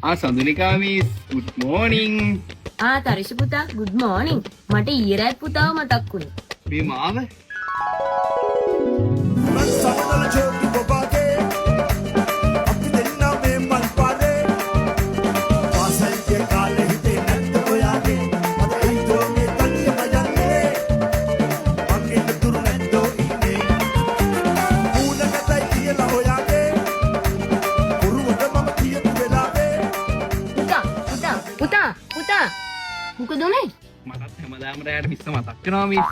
Sandunika miss good morning. තරිෂ පුතා good morning. මට ඊයේ රාත් පුතාව මතක් වුණේ. මේ මාව පුතා මොකද උනේ? මටත් හැමදාම රැයට මිස් මතක් වෙනවා මිස්.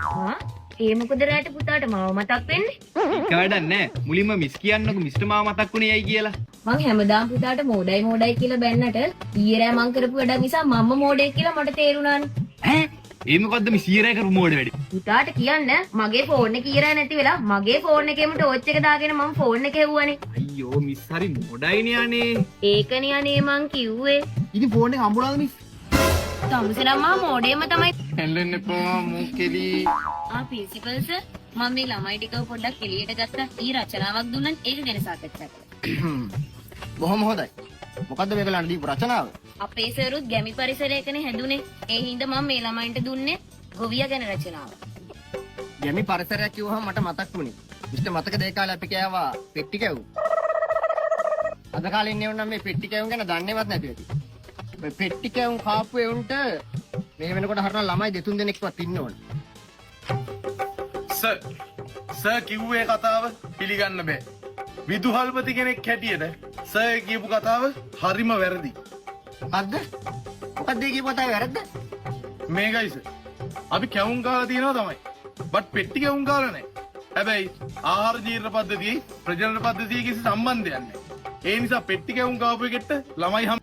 ඒ මොකද රැට පුතාට මාව මතක් වෙන්නේ? ඒක වැඩක් නෑ. මුලින්ම මිස් කියන්නකො මිස්ටර් මාව මතක් වුණේ ඇයි කියලා. මං හැමදාම පුතාට මෝඩයි කියලා බැන්නට ඊයේ රෑ මං කරපු වැඩක් නිසා මම්ම මෝඩෙක් කියලා මට තේරුණානේ. ඈ ඒ මොකද්ද මිස් ඊයේ රෑ කරපු මෝඩ වැඩි? පුතාට කියන්න මගේ ෆෝන් එක ඊයේ රෑ නැති වෙලා මගේ ෆෝන් එකේම ටෝච් එක දාගෙන මං ෆෝන් එක හෙව්වනේ. අයියෝ මිස් හරි මෝඩයිනේ අනේ. ඒකනේ අනේ මං කිව්වේ. ඉතින් ෆෝන් එක හම්බුණාද මිස්? තමුසෙනම්මා මෝඩේම තමයි. හෙල්ලෙන්න එපා මුකෙලි. ප්‍රින්සිපල් සර් මම මේ ළමයි ටිකව පොඩ්ඩක් එළියට ගත්තා. ඊ රචනාවක් දුන්නත් ඒක ගැන සාකච්ඡා කළා. බොහොම හොඳයි. මොකද්ද මේකලන්ට දීපු රචනාව? අපේ සරුත් ගැමි පරිසරයකනේ හැදුනේ. ඒ හින්දා මම මේ ළමයින්ට දුන්නේ ගොවියා ගැන රචනාව. ගැමි පරිසරයක් කිව්වහම මට මතක් වුණේ. මිස්ටර් මතකද ඒ කාලේ අපි කෑවා පෙට්ටි කැවුම්. අද කාලේ ඉන්නේ වුණා මේ පෙට්ටි කැවුම් ගැන දන්නේවත් නැති ඇති. මේ පෙට්ටි කැවුම් කාපු එවුන්ට මේ වෙනකොට හරියට ළමයි දෙතුන් දෙනෙක්වත් ඉන්න ඕන. සර් කිව්වේ කතාව පිළිගන්න බෑ. විදුහල්පති කෙනෙක් හැටියට සර් කියපු කතාව හරිම වැරදි. මොකද්ද? මොකද්ද ඒ කියපු කතාව වැරද්ද? මේකයි සර්. අපි කැවුම් කාලා තියෙනවා තමයි. බට් පෙට්ටි කැවුම් කාලා නැහැ. හැබැයි ආහාර ජීර්ණ පද්ධතියයි ප්‍රජනන පද්ධතියයි කිසි සම්බන්ධයක් නැහැ. ඒ නිසා පෙට්ටි කැවුම් කාපු එකට ළමයි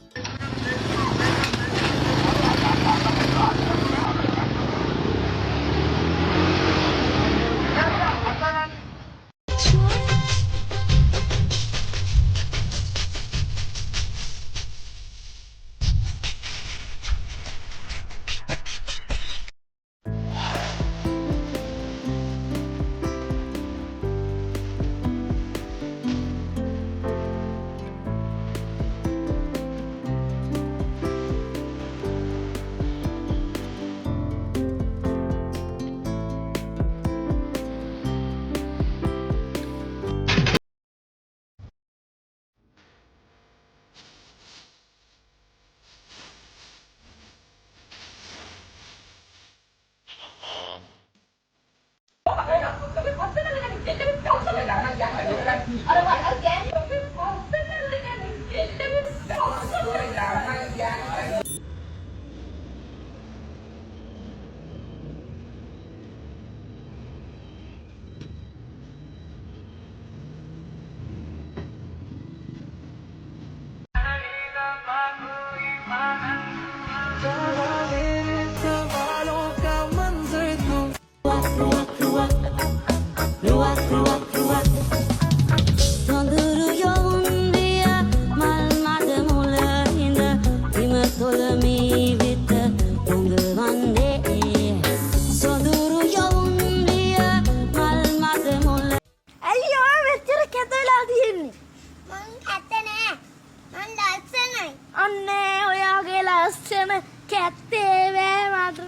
අන්නේ ඔයාගේ ලස්සන කැත්තේ වේ මට.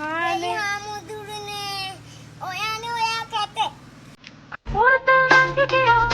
අනේ හාමුදුරනේ ඔයානේ ඔයා කැත. ඔතන කිය